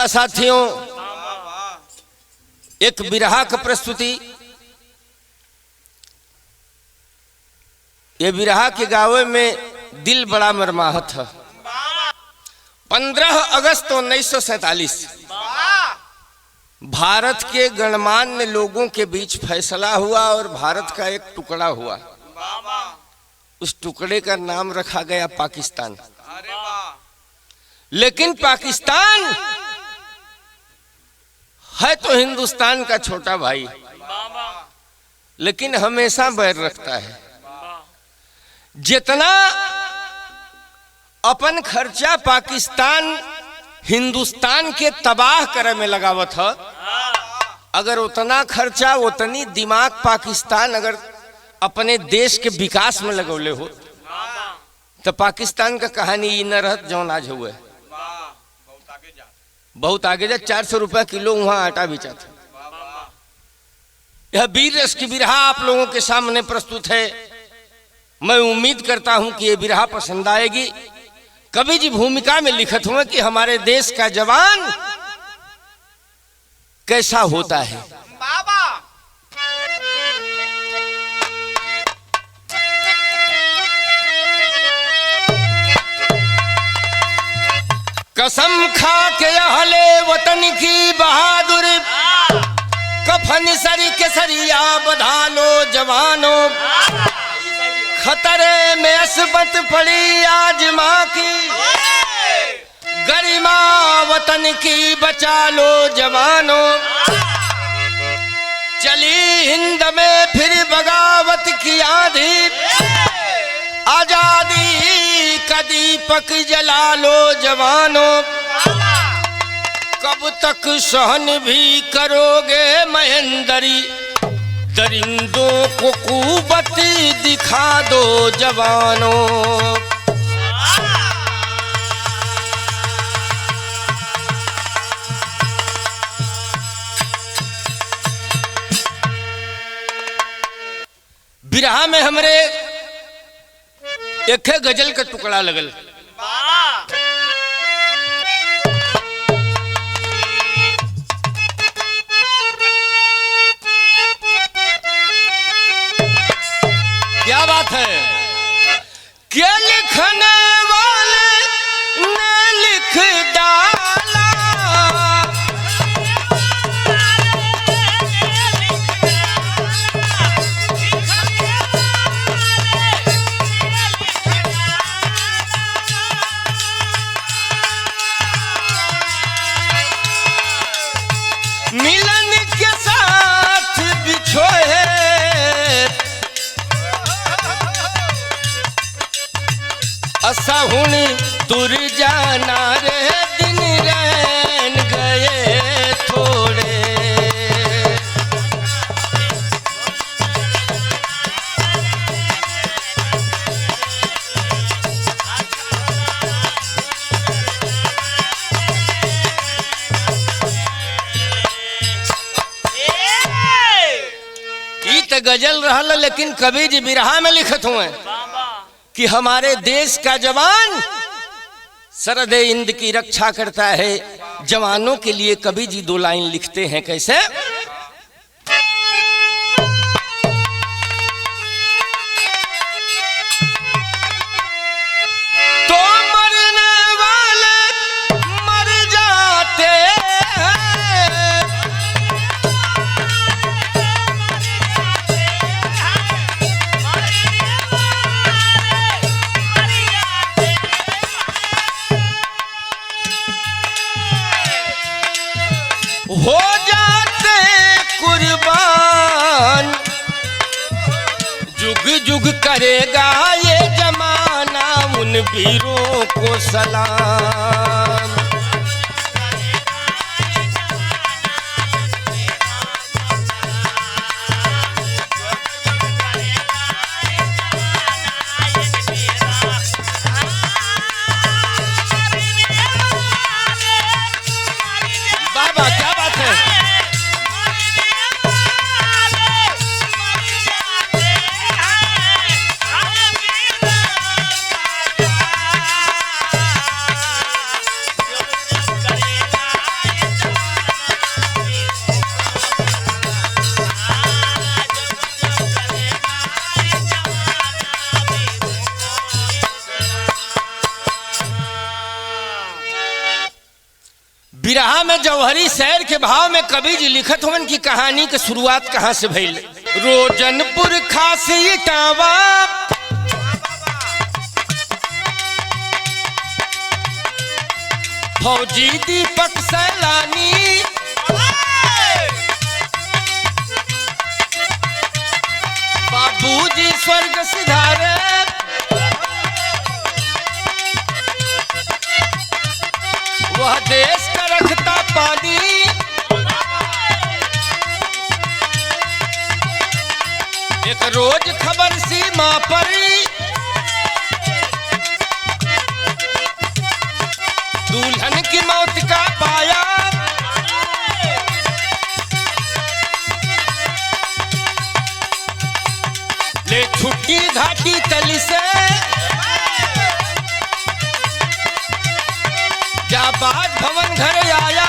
साथियों, एक बिरहा का प्रस्तुति। ये बिरहा के गावे में दिल बड़ा मरमाहत है। 15 अगस्त 1947 भारत के गणमान्य लोगों के बीच फैसला हुआ और भारत का एक टुकड़ा हुआ। उस टुकड़े का नाम रखा गया पाकिस्तान। लेकिन पाकिस्तान है तो हिंदुस्तान का छोटा भाई, लेकिन हमेशा बैर रखता है। जितना अपन खर्चा पाकिस्तान हिंदुस्तान के तबाह करे में लगावत है, अगर उतना खर्चा उतनी दिमाग पाकिस्तान अगर अपने देश के विकास में लगौले हो तो पाकिस्तान का कहानी ये न रहत जौन आज हुए। बहुत आगे जा 400 रुपया किलो वहां आटा बेचा था। यह वीर रस की बिरहा आप लोगों के सामने प्रस्तुत है। मैं उम्मीद करता हूं कि यह बिरहा पसंद आएगी। कवि जी भूमिका में लिखत हुए कि हमारे देश का जवान कैसा होता है। कसम खा के अहले वतन की बहादुर, कफन सरी के सरिया बधा लो जवानों। खतरे में असबत पड़ी आज माँ की, गरिमा वतन की बचा लो जवानों। चली हिंद में फिर बगावत की आंधी, आजादी का दीपक जला लो जवानों। कब तक सहन भी करोगे महेंद्री, दरिंदों को कुवत दिखा दो जवानों। बिरहा में हमरे एक गजल का टुकड़ा लगल। क्या बात है। क्या लिखने वाले ने लिख डाला, मिलन के साथ बिछोए असहुनी तुर जाना रे, दिन रैन गए थोड़े। ई तो गजल रहल, लेकिन कवि जी बिरहा में लिखत हुए कि हमारे देश का जवान सरहद हिंद की रक्षा करता है। जवानों के लिए कवि जी 2 लाइन लिखते हैं। कैसे? तो मरने वाले मर जाते हैं, हो जाते कुर्बान। जुग जुग करेगा ये जमाना उन वीरों को सलाम। बाबा क्या बात है। चौहरी शहर के भाव में कवि जी लिखत होवन की कहानी के शुरुआत कहाँ से भइल। रोजनपुर खास इटावा फौजी दीपक सैलानी बाबूजी स्वर्ग सिधारे वह देश का रखता पानी एक रोज खबर सीमा पर दुल्हन की मौत का पाया ले छुट्टी घाटी तली से जाबाज भवन घर आया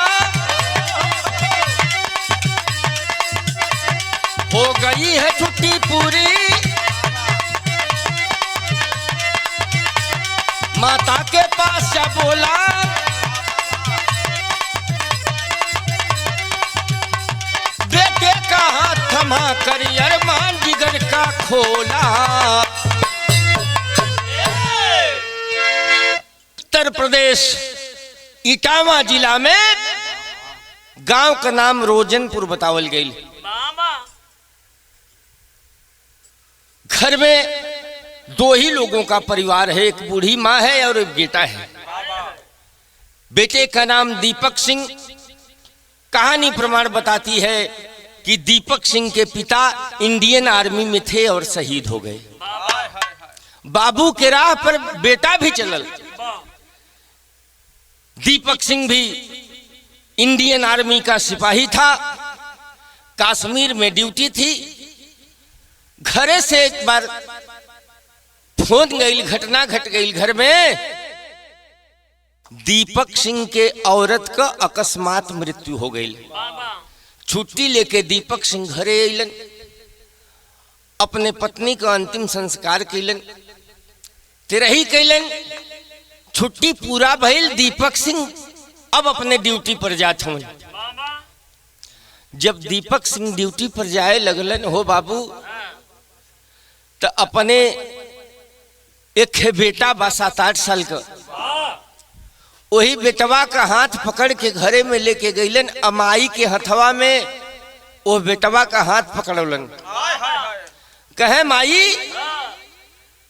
हो गई है छुट्टी पूरी माता के पास जा बोला बेटे का हाथ थमा कर अरमान जिगर का खोला। उत्तर प्रदेश इटावा जिला में गांव का नाम रोजनपुर बतावल गई। घर में दो ही लोगों का परिवार है, एक बूढ़ी माँ है और एक बेटा है। बेटे का नाम दीपक सिंह। कहानी प्रमाण बताती है कि दीपक सिंह के पिता इंडियन आर्मी में थे और शहीद हो गए। बाबू के राह पर बेटा भी चलल। दीपक सिंह भी इंडियन आर्मी का सिपाही था, कश्मीर में ड्यूटी थी। घरे से एक बार फोन गई, घटना घट गई घर में। दीपक सिंह के औरत का अकस्मात मृत्यु हो गई। छुट्टी लेके दीपक सिंह घरे अलन, अपने पत्नी का अंतिम संस्कार कैलन, तेरही कैलन। छुट्टी पूरा भइल, दीपक सिंह अब अपने ड्यूटी पर जात हूं। जब दीपक सिंह ड्यूटी पर जाए लगलन हो बाबू, तो अपने एक बेटा बा 7-8 साल का, वही बेटवा का हाथ पकड़ के घरे में लेके गईलन। अमाई के हथवा में वो बेटवा का हाथ पकड़लन, कहे माई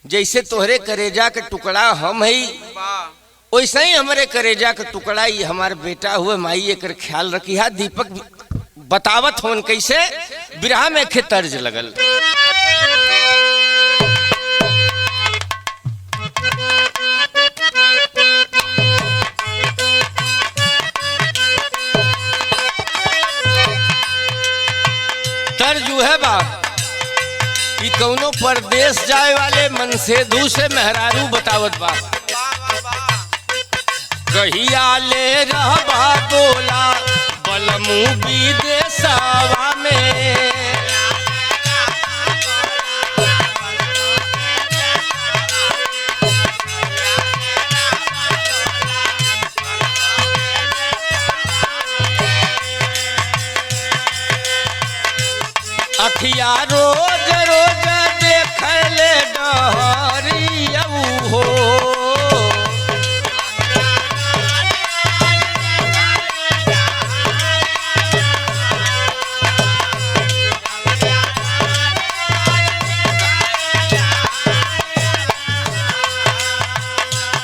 जैसे तोहरे करेजा के टुकड़ा हम है वैसे ही हमारे करेजा के टुकड़ा ही हमारे बेटा हुए, माई एक ख्याल रखी है। दीपक बतावत होन कैसे बिरहा में खे तर्ज लगल। तर्ज है बा कि कौनो परदेश जाए वाले मन से दू से मेहरारू बतावत बा। कहिया ले रहबा बोला बलमू विदेशवा में, अखिया रोज रोज देख ले डहरिया हो,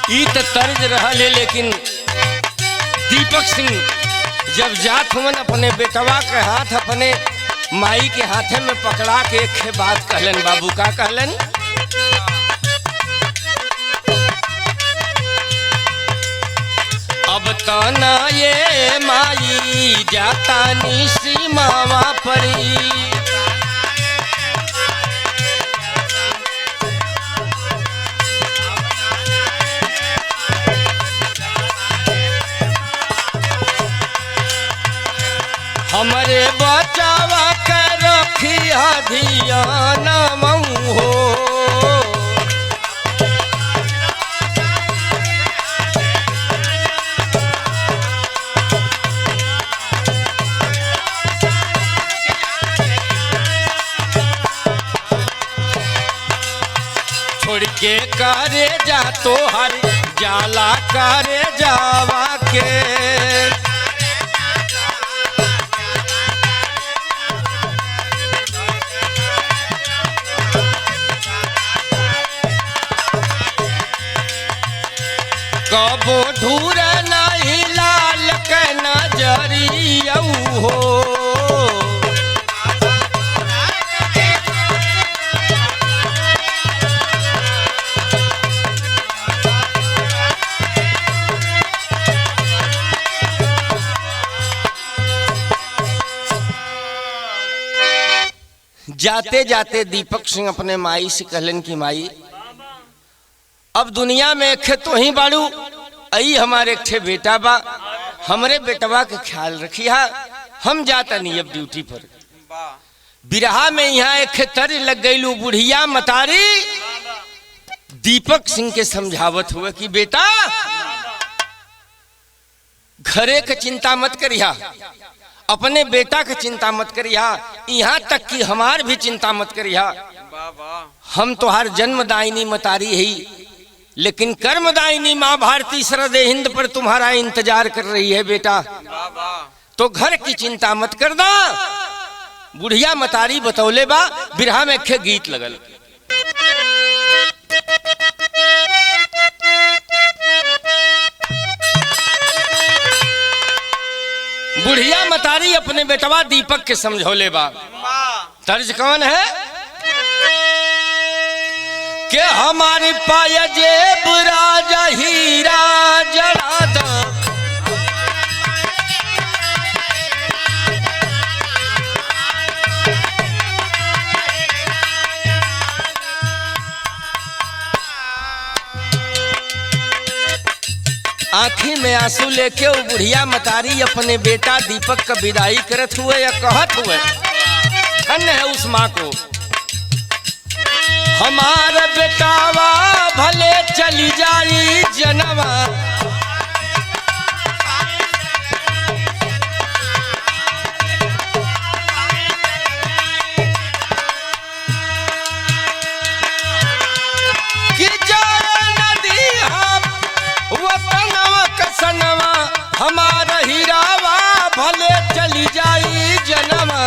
ई तो तर्ज रहल है। लेकिन दीपक सिंह जब जात हुवन अपने बेटवा के हाथ अपने माई के हाथे में पकड़ा के एक बात कहलन। बाबू का कहलन, अब तना ये माई जाता नी सीमावा परी, हमरे बचावा के रखिया धियान मऊ हो, के करे जा तोहर जाला करे जावा के। कबो ढूर नहीं लाल के नजरिया हो। जाते जाते दीपक सिंह अपने माई से कहलन कि माई अब दुनिया में एक तो ही बाड़ू, आई हमारे एक ठे बेटा बा, हमरे बेटवा के ख्याल रखिया, हम जाता नहीं अब ड्यूटी पर। बिरहा में यहाँ एक तर लग गई बुढ़िया मतारी दीपक सिंह के समझावत हुए कि बेटा घरे के चिंता मत करिया, अपने बेटा के चिंता मत करिया, यहाँ तक कि हमार भी चिंता मत करिया। हम तो हर जन्मदायिनी मतारी है, लेकिन कर्मदायिनी माँ भारती सरदे हिंद पर तुम्हारा इंतजार कर रही है बेटा, तो घर की चिंता मत करना। बुढ़िया मतारी बतौले बा। बिरहा में खे गीत लगल। बुढ़िया मतारी अपने बेटवा दीपक के समझौले बा। तर्ज कौन है कि हमारी पाया जेब राजा हीरा जड़ा दो, आँखी में आंसू लेके वो बुढ़िया मतारी अपने बेटा दीपक का विदाई करत हुए या कहत हुए, धन्य है उस माँ को। हमारा बेटावा भले चली जाई जनवा, कि जाए नदी हम वतनवा कसनवा, हमारा हीरावा भले चली जाई जनवा।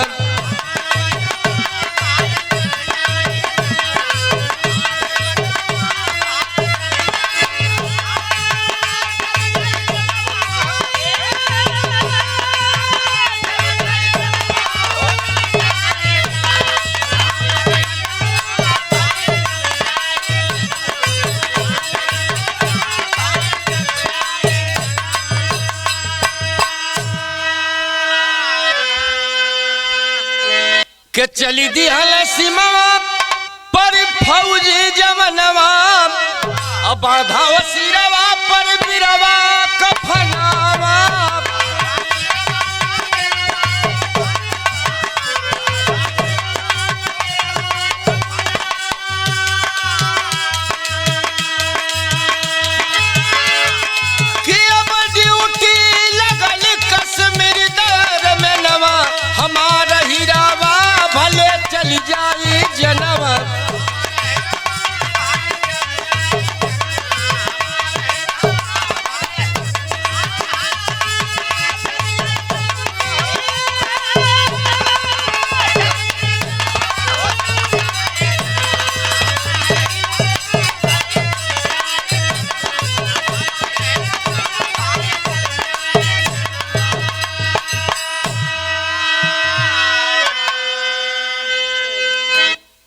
के चली दी हल सीमावा पर फौजी जवनवा, अब बाधाव सिरवा पर बिरवा कफनावा। कि अब ड्यूटी लगल कश्मीर दर में नवा, हमारा हीरावा भले चली जाई जनवा।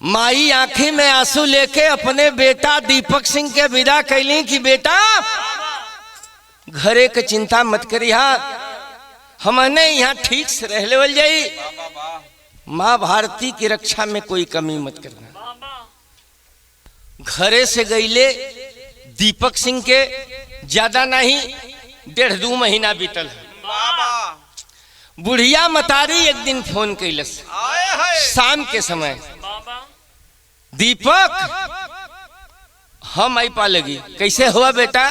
माई आंखें में आंसू लेके अपने बेटा दीपक सिंह के विदा कैली कि बेटा घरे के चिंता मत करिया, हमने यहाँ ठीक से रह लेवल जाई, माँ भारती की रक्षा में कोई कमी मत करना। घरे से गईले दीपक सिंह के ज्यादा नहीं 1.5-2 महीना बीतल है। बुढ़िया मतारी एक दिन फोन कैलस शाम के समय, दीपक हम आई पा लगी, कैसे हुआ बेटा?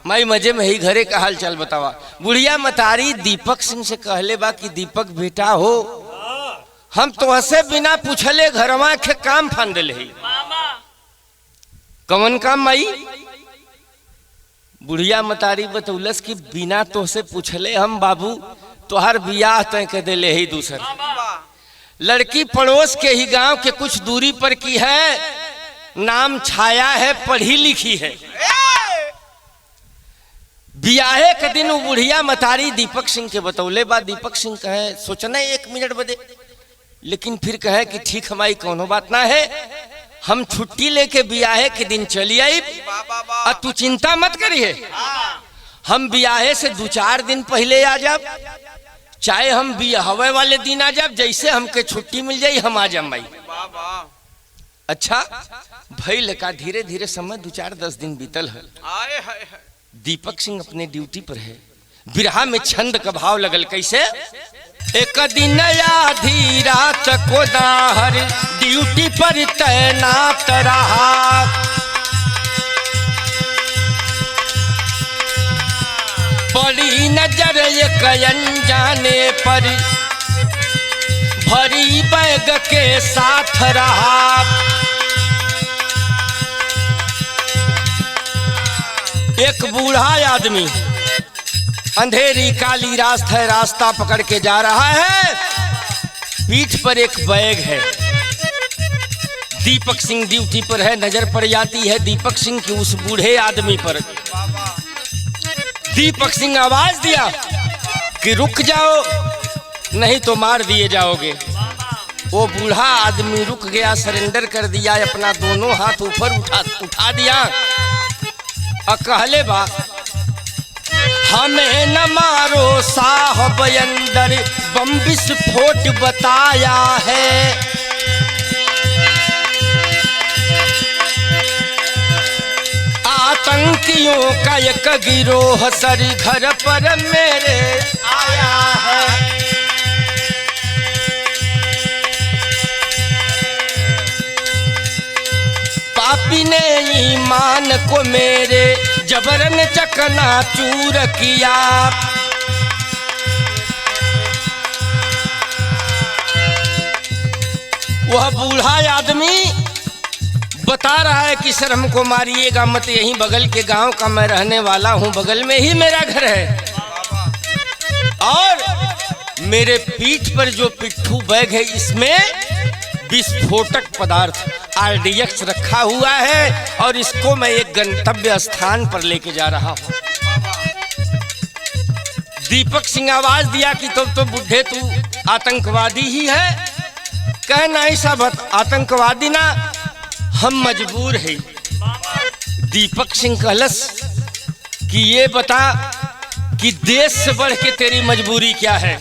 मैं मजे में ही, घरे का हाल चाल बतावा। बुढ़िया मतारी दीपक सिंह से कहले बा कि दीपक बेटा हो, हम तो हसे बिना पूछले घरवा के काम फान दिले ही, कवन काम माई? बुढ़िया मतारी बतौलस कि बिना तोहसे पूछले हम बाबू तोहर बियाह तय कर दे ले ही दूसर। लड़की पड़ोस के ही गांव के कुछ दूरी पर की है, नाम छाया है, पढ़ी लिखी है। बियाहे के दिन वो बुढ़िया मतारी दीपक सिंह के बतौले बा। दीपक सिंह कहे सोचना 1 मिनट बदे, लेकिन फिर कहे कि ठीक हमारी कोनो बात ना है, हम छुट्टी लेके बियाहे के दिन चली आई, और तू चिंता मत करिए, हम बियाहे से 2-4 दिन पहले आ जाब, चाहे हम बियाहवे वाले दिन आ जाब, जैसे हमके छुट्टी मिल जाई हम आ जाम भाई। अच्छा भाई लगा धीरे धीरे समय 2-4-10 दिन बीतल है। दीपक सिंह अपने ड्यूटी पर है। बिरहा में छंद का भाव लगल कैसे? एक दिन आधी रात को दाहर ड्यूटी पर तैनात रहा, पड़ी नजर एक अनजाने पर, भरी बैग के साथ रहा। एक बूढ़ा आदमी अंधेरी काली रात है, रास्ता पकड़ के जा रहा है, पीठ पर एक बैग है। दीपक सिंह ड्यूटी पर है, नजर पड़ जाती है दीपक सिंह की उस बूढ़े आदमी पर। दीपक सिंह आवाज दिया कि रुक जाओ नहीं तो मार दिए जाओगे। वो बूढ़ा आदमी रुक गया, सरेंडर कर दिया, अपना दोनों हाथ ऊपर उठा दिया और कहले बा हमें न मारो साहब, अंदर बम विस्फोट बताया है। आतंकियों का एक गिरोह सर घर पर मेरे आया है। पापी ने ईमान को मेरे जबरन चकनाचूर किया। वह बूढ़ा आदमी बता रहा है कि सर हमको मारिएगा मत, यहीं बगल के गांव का मैं रहने वाला हूं, बगल में ही मेरा घर है, और मेरे पीठ पर जो पिट्ठू बैग है इसमें विस्फोटक पदार्थ RDX रखा हुआ है, और इसको मैं एक गंतव्य स्थान पर लेके जा रहा हूं। दीपक सिंह आवाज दिया कि तो बुढ़े तू आतंकवादी ही है? कहे नहीं साहब आतंकवादी ना, हम मजबूर है। दीपक सिंह कहलस कि ये बता कि देश से बढ़ के तेरी मजबूरी क्या है?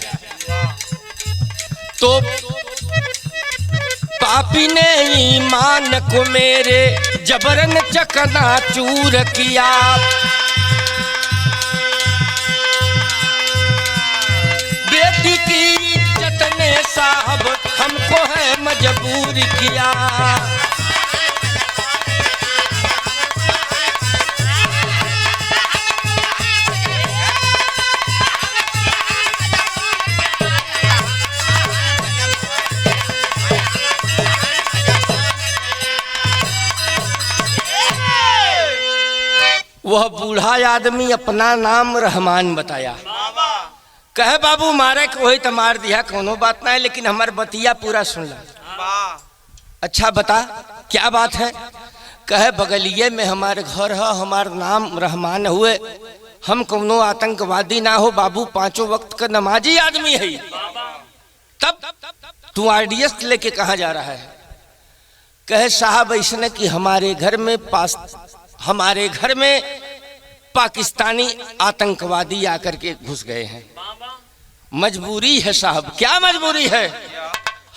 तो पापी ने ईमान को मेरे जबरन चकनाचूर किया। बेटी की इज्जत ने साहब हमको है मजबूर किया। वह बूढ़ा आदमी अपना नाम रहमान बताया। कहे बाबू मारे को ही तो मार दिया, कोनो बात ना है, लेकिन हमार बतिया पूरा सुन ला। अच्छा बता क्या बात है? कहे बगलिए में हमारे घर है, हमार नाम रहमान हुए, हम कोनो आतंकवादी ना हो बाबू, 5 वक्त का नमाजी आदमी है। तब तू RDX लेके कहाँ जा रहा है? कहे साहब ऐसा कि हमारे घर में पाकिस्तानी आतंकवादी आकर के घुस गए हैं। मजबूरी है साहब। क्या मजबूरी है?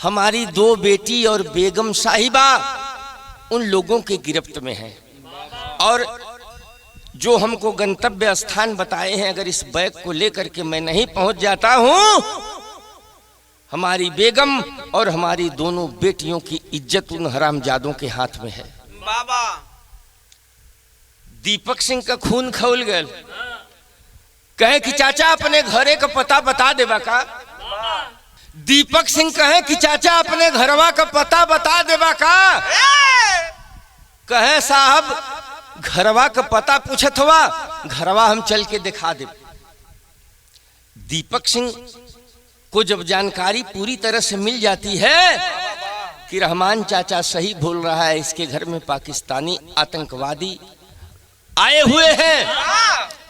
हमारी 2 बेटी और बेगम साहिबा उन लोगों के गिरफ्त में हैं, और जो हमको गंतव्य स्थान बताए हैं, अगर इस बैग को लेकर के मैं नहीं पहुंच जाता हूं, हमारी बेगम और हमारी दोनों बेटियों की इज्जत उन हरामजादों के हाथ में है। बाबा दीपक सिंह का खून खौल गए। कहे कि चाचा अपने घरे का पता बता देबा का? दीपक सिंह कहे कि चाचा अपने घरवा का पता बता देबा का? कहे साहब घरवा का पता पूछत हुआ, घरवा हम चल के दिखा दे। दीपक सिंह को जब जानकारी पूरी तरह से मिल जाती है कि रहमान चाचा सही बोल रहा है, इसके घर में पाकिस्तानी आतंकवादी आए हुए हैं,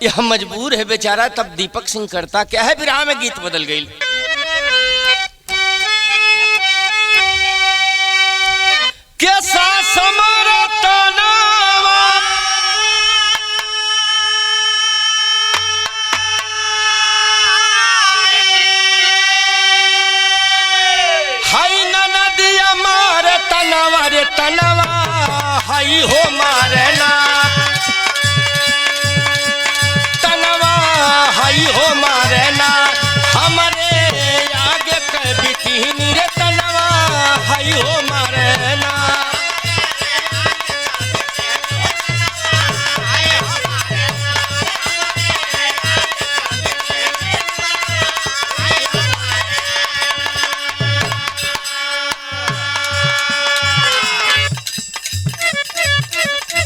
यह मजबूर है बेचारा। तब दीपक सिंह करता क्या है, विरह में गीत बदल गई। कैसा समरतना हाई नदिया मारे तनवा रे तनवा हाई हो मारे ना तनवा हाई हो मारे ना हमारे आगे कभी रे तनवा हाई हो मारे ना।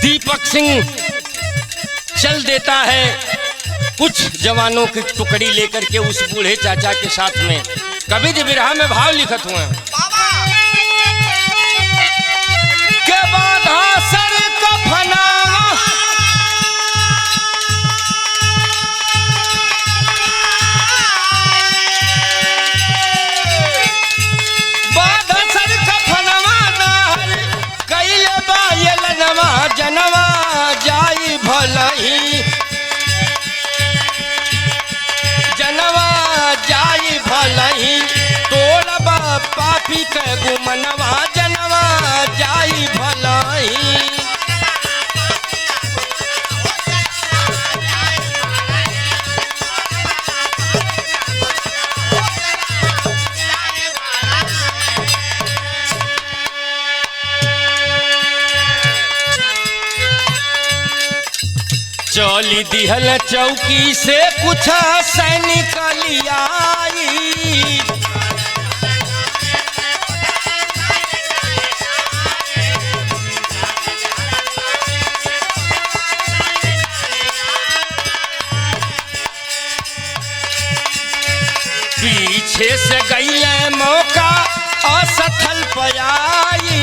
दीपक सिंह चल देता है कुछ जवानों की टुकड़ी लेकर के उस बूढ़े चाचा के साथ में। कभी जब विरह में भाव लिखत हुए के बाधा सर का फनावा बाधा सर का फनावा नार कैले बायल नवा जनवा जाई भलही जनवा जाई भलही तोड़बा पापी के गुमनवा जनवा जाई भलही। चौली दिहल चौकी से कुछ सैनिक लियाई पीछे से गईले मौका असफल पयाई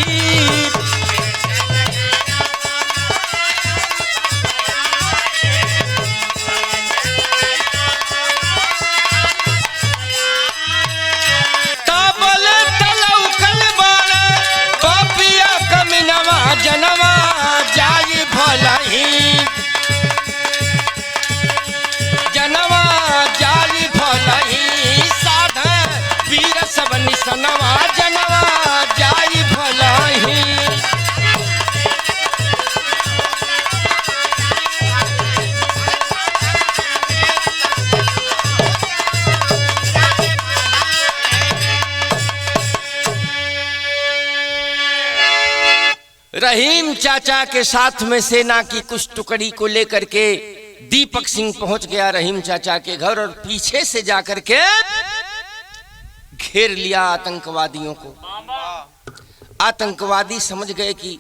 जनवा जाई भलही जनवा जाई भलही साध वीर सब निसनवा जनवा जाई भलही। रहीम चाचा के साथ में सेना की कुछ टुकड़ी को लेकर के दीपक सिंह पहुंच गया रहीम चाचा के घर और पीछे से जाकर के घेर लिया आतंकवादियों को। आतंकवादी समझ गए कि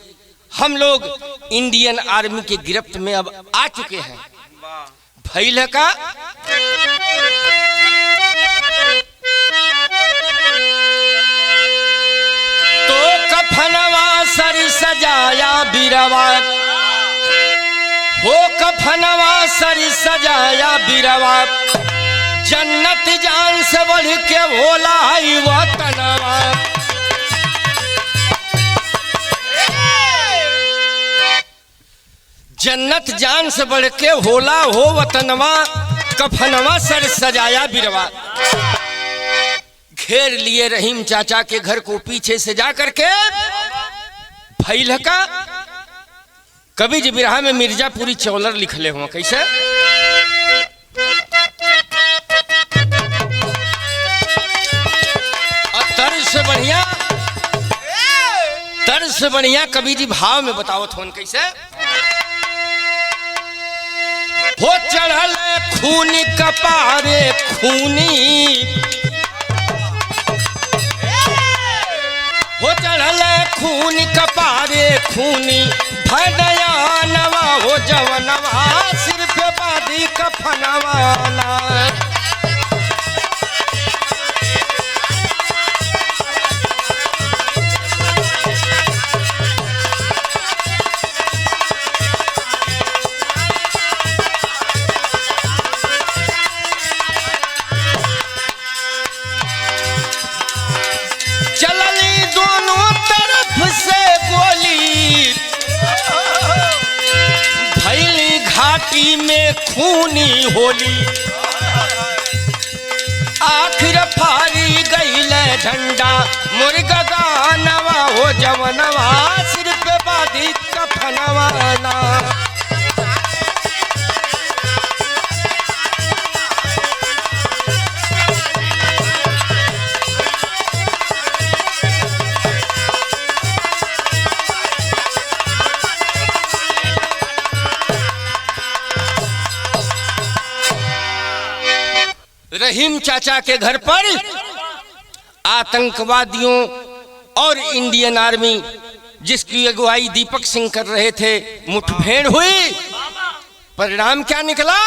हम लोग इंडियन आर्मी के गिरफ्त में अब आ चुके हैं। भइल का कफनवा सरी सजाया बिरवा हो कफनवा सरी सजाया बिरवा जन्नत जान से बढ़ के भोला है वतनवा। जन्नत जान से बढ़ के होला हो वतनवा कफनवा सर सजाया बिरवा। घेर लिए रहीम चाचा के घर को पीछे से जाकर के भइल का कभी जी बिरहा में मिर्जापुरी चौलर लिखले हुआ कैसे और तर्ज से बढ़िया कभी जी भाव में बताओ थोन कैसे हो चढ़ल खूनी कपारे खूनी हो चढ़ल खून कपारे खूनी भदया नवा हो जवनवा सिर पे बादी कफनवाना। घाटी में खूनी होली आखिर फारी गईल झंडा मुर्गा गानवा हो जवनवा सिर पे बाधी कफनवाना। रहीम चाचा के घर पर आतंकवादियों और इंडियन आर्मी जिसकी अगुवाई दीपक सिंह कर रहे थे मुठभेड़ हुई। परिणाम क्या निकला?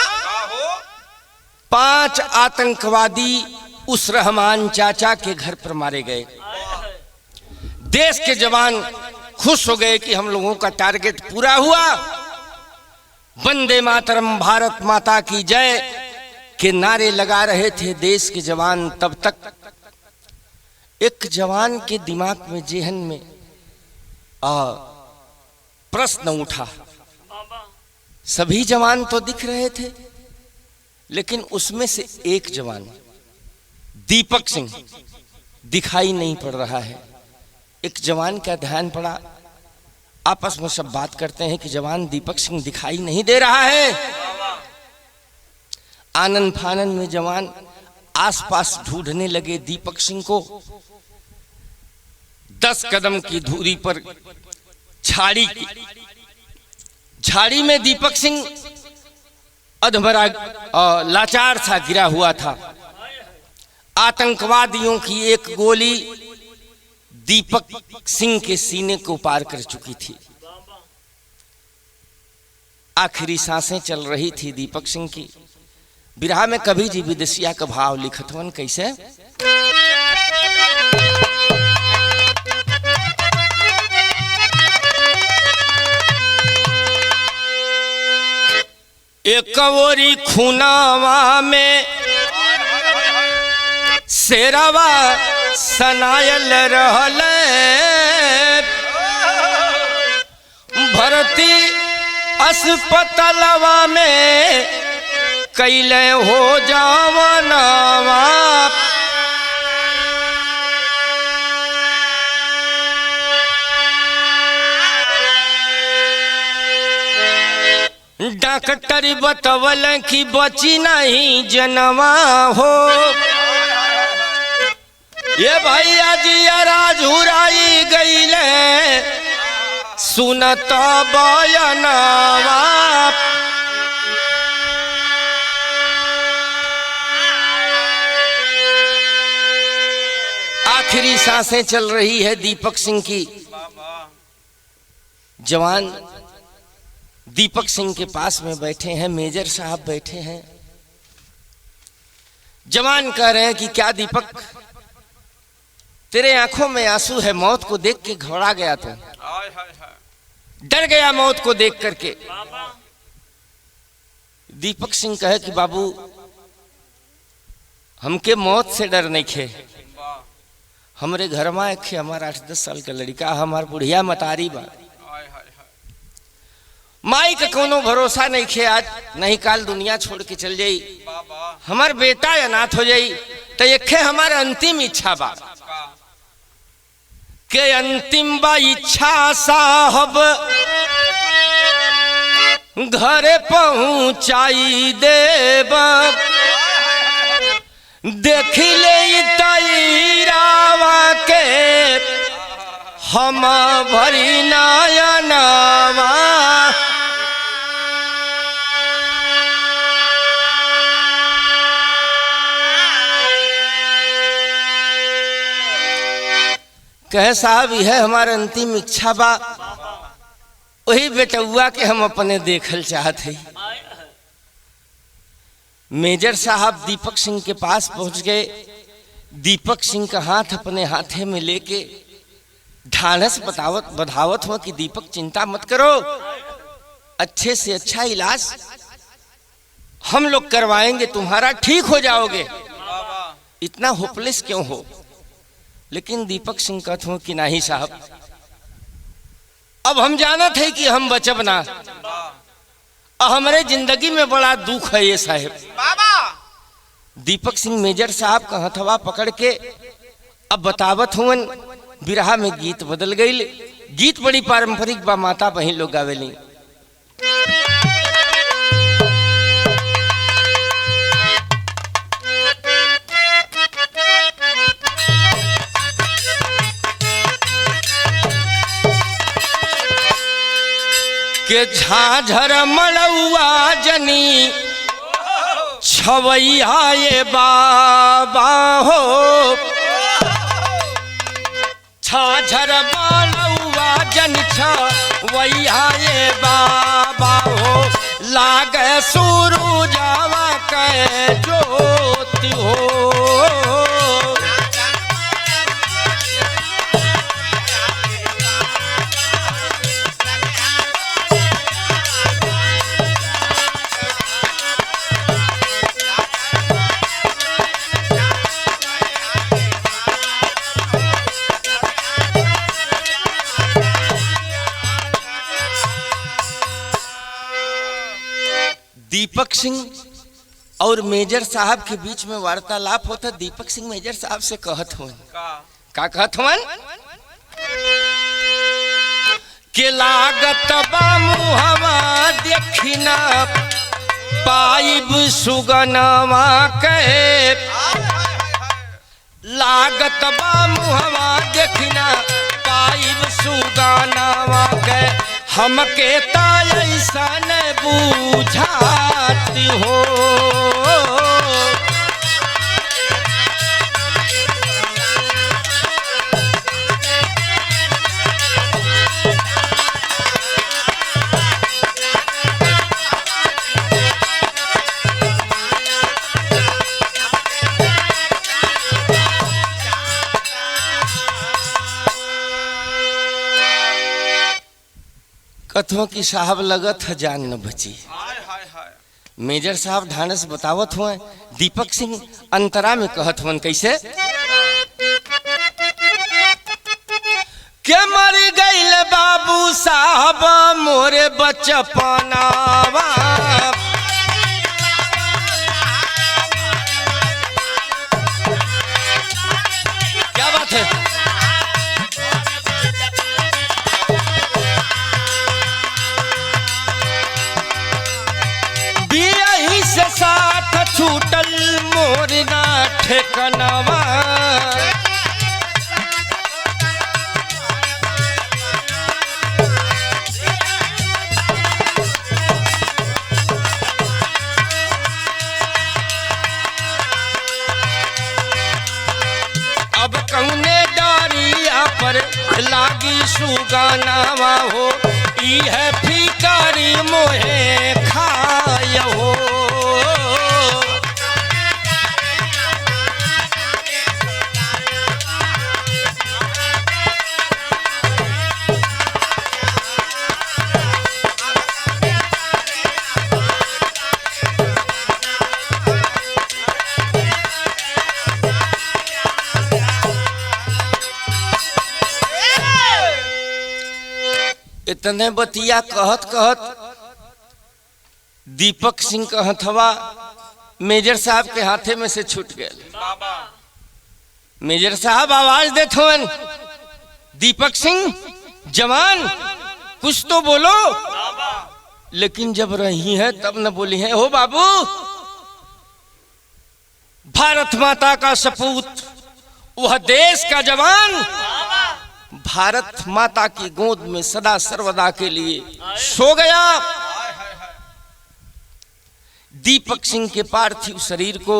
5 आतंकवादी उस रहमान चाचा के घर पर मारे गए। देश के जवान खुश हो गए कि हम लोगों का टारगेट पूरा हुआ। वंदे मातरम भारत माता की जय के नारे लगा रहे थे देश के जवान। तब तक एक जवान के दिमाग में जेहन में प्रश्न उठा। सभी जवान तो दिख रहे थे लेकिन उसमें से एक जवान दीपक सिंह दिखाई नहीं पड़ रहा है। एक जवान का ध्यान पड़ा। आपस में सब बात करते हैं कि जवान दीपक सिंह दिखाई नहीं दे रहा है। आनंद फानन में जवान आसपास ढूंढने लगे दीपक सिंह को। 10 कदम की दूरी पर झाड़ी में दीपक सिंह अधमरा लाचार सा गिरा हुआ था। आतंकवादियों की एक गोली दीपक सिंह के सीने को पार कर चुकी थी। आखिरी सांसें चल रही थी दीपक सिंह की। बिरहा में कभी जी विदेशिया का भाव लिखतवन कैसे? एक ओरी खुनावा में शेरवा सनायल रहल भर्ती अस्पतालवा में कैले हो जावनवा। डॉक्टर बतवल कि बची नहीं जनवा हो। ये भैया जी राजुराई गईले सुनत बयनवा। आखिरी सांसें चल रही है दीपक सिंह की। जवान दीपक सिंह के पास में बैठे हैं, मेजर साहब बैठे हैं। जवान कह रहे हैं कि क्या दीपक तेरे आंखों में आंसू है? मौत को देख के घबरा गया तू, डर गया मौत को देख करके। दीपक सिंह कहे कि बाबू हमके मौत से डर नहीं खे। हमरे घर में एक हमारा 8-10 साल का लड़का, हमार बुढ़िया मतारी बा, माई का कोनो भरोसा नहीं खे। आज नहीं काल दुनिया छोड़ के चल जाई, हमार बेटा अनाथ हो जाई। तो एक हमार अंतिम इच्छा बा के अंतिम बा इच्छा साहब घरे पहुंचाई देब। देखी ले तईरावा के हम भरी नयनवा। कहे साहब यह हमारा अंतिम इच्छा बा, वही बेटुआ के हम अपने देखल चाहत है। मेजर साहब दीपक सिंह के पास पहुंच गए। दीपक सिंह का हाथ अपने हाथे में लेके ढाढ़स बधावत हो कि दीपक चिंता मत करो, अच्छे से अच्छा इलाज हम लोग करवाएंगे, तुम्हारा ठीक हो जाओगे, इतना होपलेस क्यों हो। लेकिन दीपक सिंह कहते हो कि नहीं साहब, अब हम जानत है कि हम बचब ना, हमारे जिंदगी में बड़ा दुख है ये साहब। दीपक सिंह मेजर साहब का हथवा पकड़ के अब बतावत हुवन। बिरहा में गीत बदल गई। गीत बड़ी पारंपरिक बा, माता बहन लोग गावेली। के झाझर मलुआ जनी छवैया ये बाबा हो, झाझर मलुआ जन छवैया ये बाबा हो, लागे सूरजावा के ज्योति हो। दीपक सिंह और मेजर साहब के बीच में वार्तालाप होता। दीपक सिंह मेजर साहब से कहत हुन का कहत हुन के लागत बा मुहवा देखिना पाइब सुगनवा के, लागत बा मुहवा देखिना पाइब सुगनवा के, हमके ऐसा न बूझाती हो। कथों की साहब लगत है जान न बची। मेजर साहब ढानस बतावत हुए। दीपक सिंह अंतरा में कहत हुन कैसे के मर गईल बाबू साहब मोरे बचपनावा, क्या बात है। से साथ छूटल मोर ना ठेकनवा, अब कौने डारिया पर लागी सुगानावा हो, ई है फिकारी मोहे खाय हो। इतने बतिया कहत कहत दीपक सिंह का हथवा मेजर साहब के हाथे में से छूट गया। मेजर साहब आवाज देते हन, दीपक सिंह जवान कुछ तो बोलो। लेकिन जब रही है तब न बोली है। हो बाबू, भारत माता का सपूत, वह देश का जवान, भारत माता की गोद में सदा सर्वदा के लिए सो गया। दीपक सिंह के पार्थिव शरीर को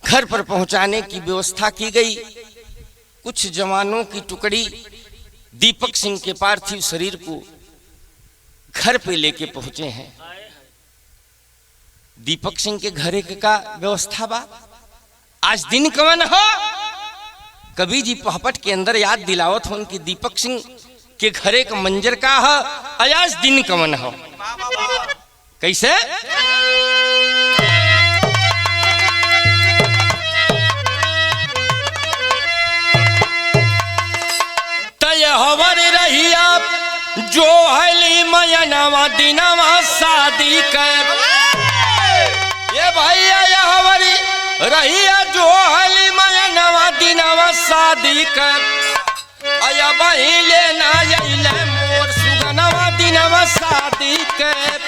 घर पर पहुंचाने की व्यवस्था की गई। कुछ जवानों की टुकड़ी दीपक सिंह के पार्थिव शरीर को घर पे लेके पहुंचे हैं। दीपक सिंह के घरे का व्यवस्था बा। आज दिन कवन हो, कवि जी पहपट के अंदर याद दिलावत हो कि दीपक सिंह के घरे का मंजर का है, आज दिन कवन हो। कैसे तय हवर रहिया जो हली मयनवा दिनवा शादी कर, ये भैया हमारी रहिया जो हली मयनवा दिनवा शादी कर, अया बहिले ना यइले मोर सुगनवा दिनवा शादी कर।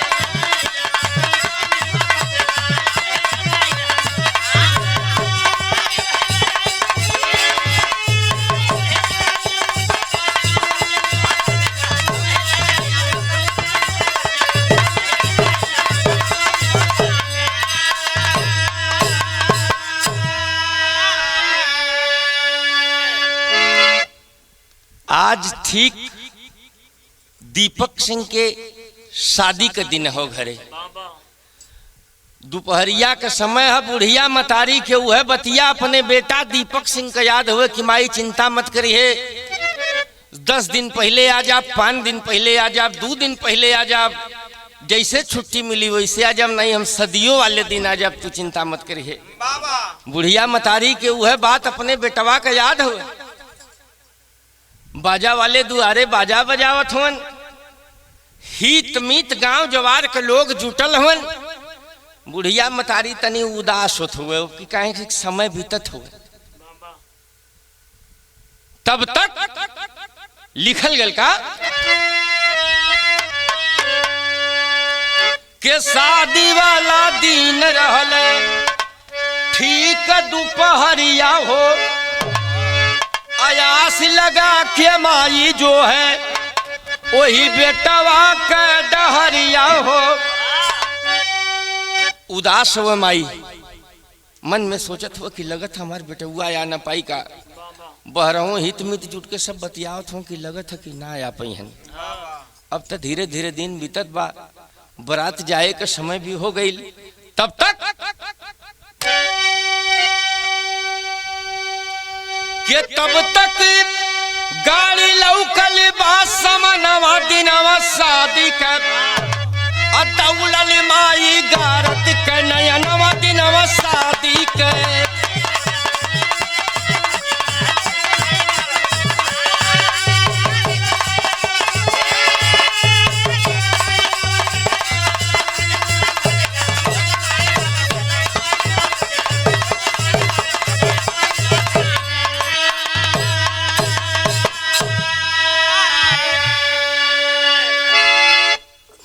आज ठीक दीपक सिंह के शादी का दिन हो घरे। दोपहरिया का समय है, बुढ़िया मतारी के वह बतिया अपने बेटा दीपक सिंह का याद हुए कि माई चिंता मत करिए, 10 दिन पहले आ जा, 5 दिन पहले आ जा, 2 दिन पहले आ जा, जैसे छुट्टी मिली वैसे आ जा, नहीं हम सदियों वाले दिन आ जा, तू चिंता मत करिए। बुढ़िया मतारी के वह बात अपने बेटवा का याद हुए। बाजा वाले दुआरे बाजा बजावत हवन, हित मीत गांव जवार के लोग जुटल हवन। बुढ़िया मतारी तनी उदास होत हुए कि काहे कि समय बीतत हुए। तब तक लिखल गल का के शादी वाला दिन रहले ठीक दोपहरिया हो, आयास लगा के माई जो है वही बेटवा के डहरिया हो। उदास हो माई, मन में सोचत हो कि लगत हमार बेटुआ या न पाई का। बहरहो हित मित जुट के सब बतियावत हो कि लगत है कि ना आ पाई हन। अब तो धीरे धीरे दिन बीतत बा, बारात जाए का समय भी हो गई। तब तक के तब तक गाड़ी लौकल बा समनवा दिनवा शादी कर, अदौलल माई गारत के नयनवा दिनवा शादी कर।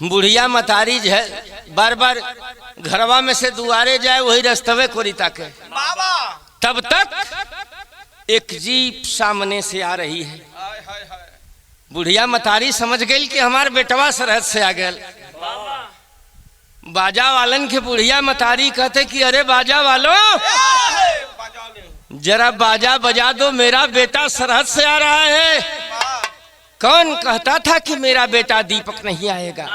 बुढ़िया मतारी है बार बार घरवा में से दुआरे जाए वही रस्तवे को रिता के। तब तक एक जीप सामने से आ रही है। बुढ़िया मतारी समझ गई कि हमार बेटवा सरहद से आ गया। बाजा वालन के बुढ़िया मतारी कहते कि अरे बाजा वालों जरा बाजा बजा दो, मेरा बेटा सरहद से आ रहा है। कौन कहता था कि मेरा बेटा दीपक नहीं आएगा।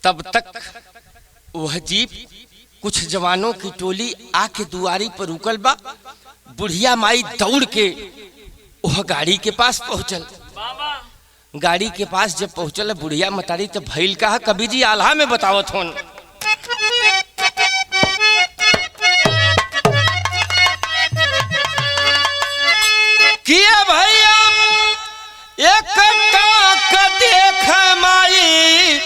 तब तक वह जीप कुछ जवानों की टोली आके दुआरी पर रुकल बा। बुढ़िया माई दौड़ के वह गाड़ी के पास पहुंचल। गाड़ी के पास जब पहुंचल बुढ़िया मतारी तो भइल कहा, कवि जी आल्हा में बतावत होन किया भैया एक देख माई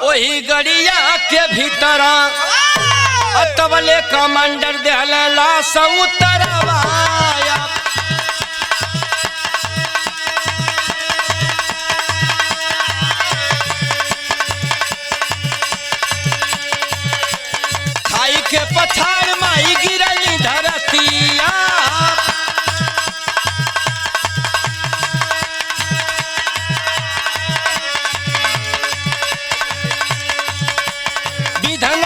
वही गड़िया के भीतर तबले कमांडर देहला सउतरवाया। खाई के पथार माई गिरली धरतिया।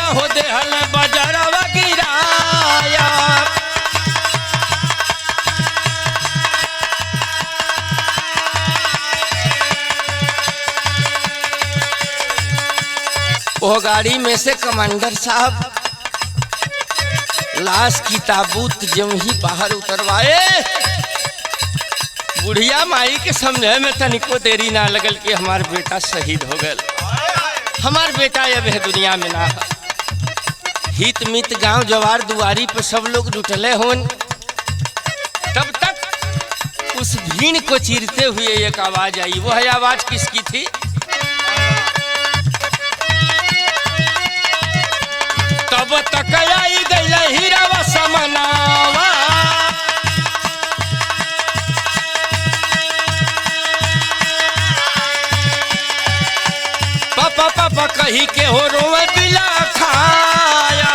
हो दे हल बजरवा गिराया। वो गाड़ी में से कमांडर साहब लाश की ताबूत जम ही बाहर उतरवाए। बुढ़िया माई के समझे में तनिको देरी ना लगल कि हमार बेटा शहीद हो गए, हमार बेटा अब है दुनिया में ना। हित मित गांव जवार दुआरी पर सब लोग जुटले होन। तब तक उस भीड़ को चीरते हुए एक आवाज आई। वो है आवाज किसकी थी? तब तक आई गई हीरावा समनावा, पापा पापा कही के हो रोवे बिला खाया।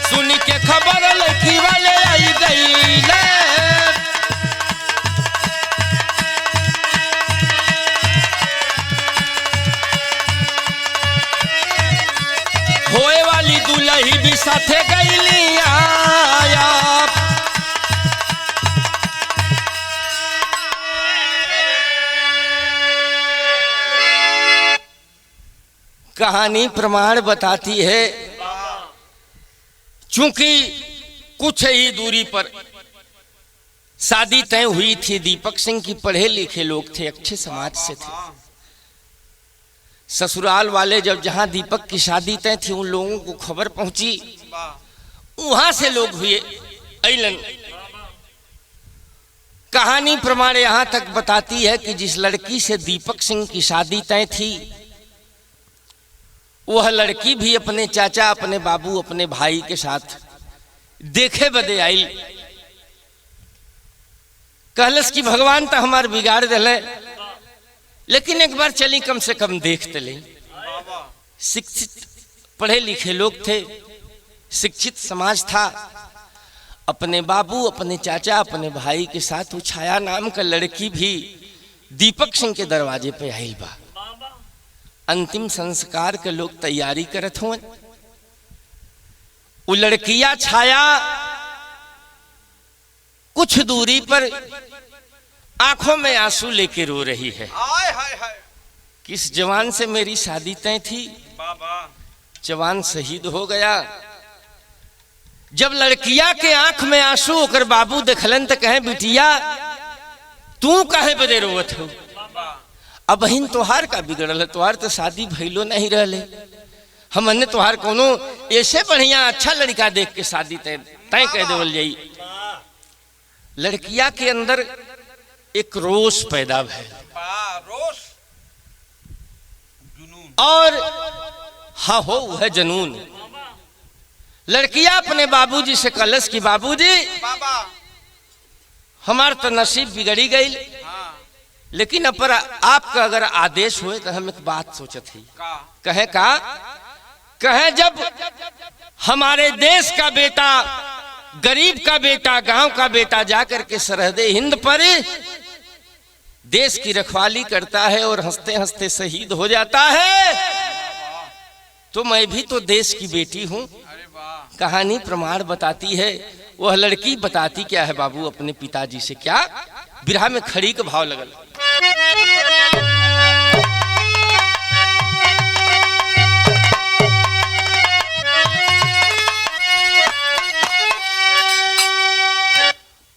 सुन के खबर लड़की वाले आई गई ले, होए वाली दुल्ही भी साथे गईली आया। कहानी प्रमाण बताती है, चूंकि कुछ ही दूरी पर शादी तय हुई थी। दीपक सिंह की पढ़े लिखे लोग थे, अच्छे समाज से थे। ससुराल वाले जब जहां दीपक की शादी तय थी उन लोगों को खबर पहुंची, वहां से लोग हुए ऐलन। कहानी प्रमाण यहां तक बताती है कि जिस लड़की से दीपक सिंह की शादी तय थी वह लड़की भी अपने चाचा, अपने बाबू, अपने भाई के साथ देखे बदे आई। कहलस कि भगवान तो हमार बिगाड़ दिले, लेकिन एक बार चली कम से कम देखते ले। शिक्षित पढ़े लिखे लोग थे, शिक्षित समाज था। अपने बाबू, अपने चाचा, अपने भाई के साथ वो छाया नाम का लड़की भी दीपक सिंह के दरवाजे पे आई बा। अंतिम संस्कार के लोग तैयारी करत हो। वो लड़किया छाया कुछ दूरी पर आंखों में आंसू लेके रो रही है। किस जवान से मेरी शादी तय थी, जवान शहीद हो गया। जब लड़किया के आंख में आंसू होकर बाबू देखलन तो कहे बिटिया तू काहे बदे रोवत हो? अब बहन तोहार का बिगड़ल है, तोहार तो शादी भइलो नहीं रहले। हमने तोहार कोनो ऐसे बढ़िया अच्छा लड़का देख के शादी तय कह देवल जाई। लड़किया के अंदर एक रोष पैदा भइल और हाँ हो वह जनून। लड़किया अपने बाबूजी से कलश की बाबूजी हमार तो नसीब बिगड़ी गई, लेकिन अपर आपका अगर आदेश हुए तो हम एक बात सोचत ही। कहे जब हमारे देश का बेटा, गरीब का बेटा, गांव का बेटा जाकर के सरहदे हिंद पर देश की रखवाली करता है और हंसते हंसते शहीद हो जाता है, तो मैं भी तो देश की बेटी हूं। कहानी प्रमाण बताती है। वह लड़की बताती क्या है बाबू अपने पिताजी से, क्या बिरहा में खड़ी का भाव लगल।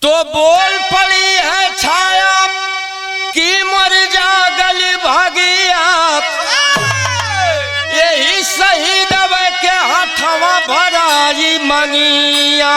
तो बोल पड़ी है छाया कि मर जागल भागिया, यही शहीद के हाथवा भराई मनिया।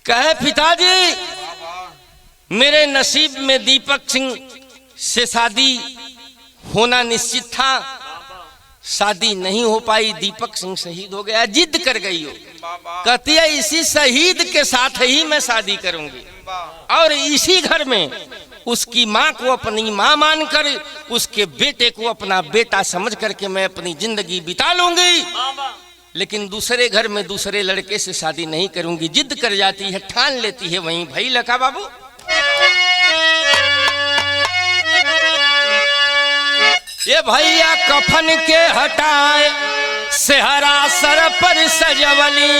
कहे पिताजी मेरे नसीब में दीपक सिंह से शादी होना निश्चित था, शादी नहीं हो पाई, दीपक सिंह शहीद हो गया। जिद कर गई हो, कहती है इसी शहीद के साथ ही मैं शादी करूंगी और इसी घर में उसकी माँ को अपनी माँ मानकर उसके बेटे को अपना बेटा समझ करके मैं अपनी जिंदगी बिता लूंगी, लेकिन दूसरे घर में दूसरे लड़के से शादी नहीं करूंगी। जिद कर जाती है, ठान लेती है। वहीं भाई लका बाबू ये भैया कफन के हटाए सेहरा सर पर सजवली,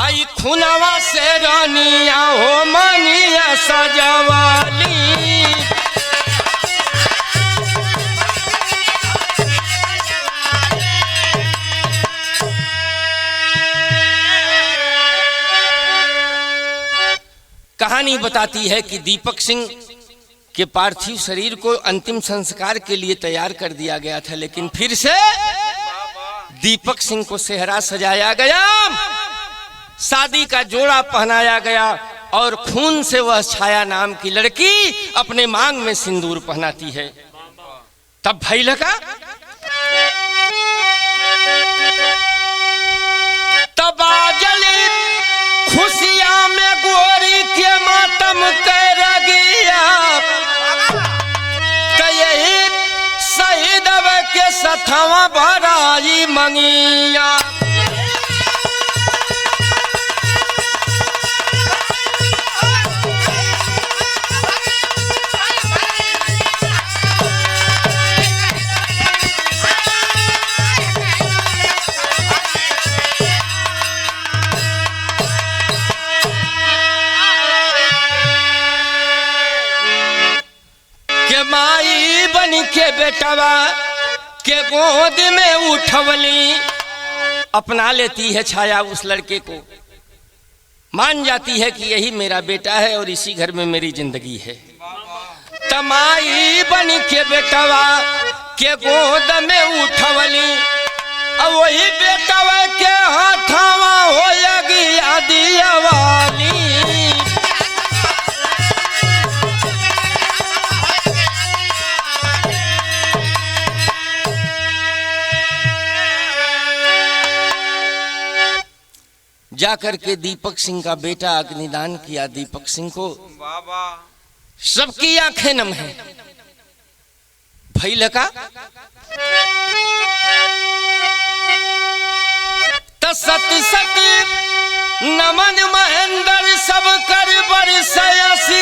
आई खुनवा से रानिया हो मनिया सजवली। कहानी बताती है कि दीपक सिंह के पार्थिव शरीर को अंतिम संस्कार के लिए तैयार कर दिया गया था, लेकिन फिर से दीपक सिंह को सेहरा सजाया गया, शादी का जोड़ा पहनाया गया और खून से वह छाया नाम की लड़की अपने मांग में सिंदूर पहनाती है। तब भाई लगा तब जली खुशियां में गोरी के मातम कर गया, यही शहीद के सथवा भराई मंगिया। माई बन के बेटवा के गोद में उठवली, अपना लेती है छाया उस लड़के को, मान जाती है कि यही मेरा बेटा है और इसी घर में मेरी जिंदगी है। तमाई बन के बेटवा के गोद में उठवली, अब वही बेटवा के हाथवा हो गया दिया वाली। जाकर के दीपक सिंह का बेटा अग्निदान किया दीपक सिंह को, सबकी आंखें नम है। भाई लका सत सत नमन महेंद्र सब कर बरसया,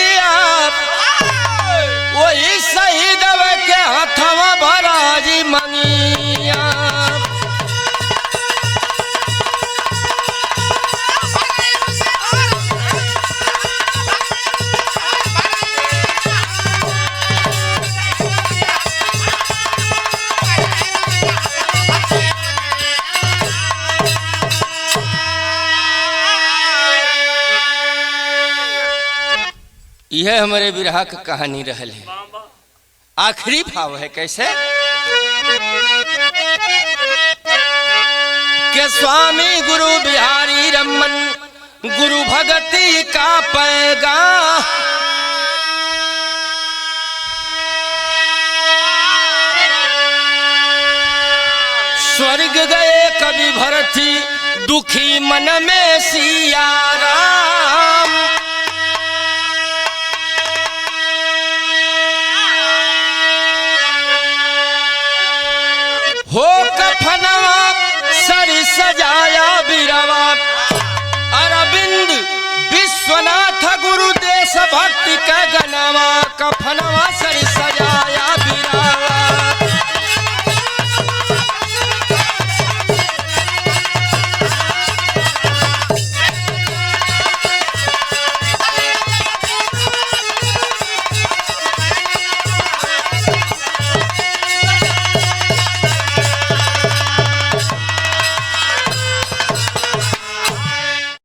वही शहीद के हथवा भराजी मंगिया। यह हमारे विरह का कहानी रहल है। आखिरी भाव है कैसे के स्वामी गुरु बिहारी रमन गुरु भगति का पैगाम, स्वर्ग गए कवि भरती दुखी मन में सिया राम। हो कफनवा सर सजाया बिरवा, अरविंद विश्वनाथ गुरु देश भक्ति का गनवा, कफनवा सर सजाया।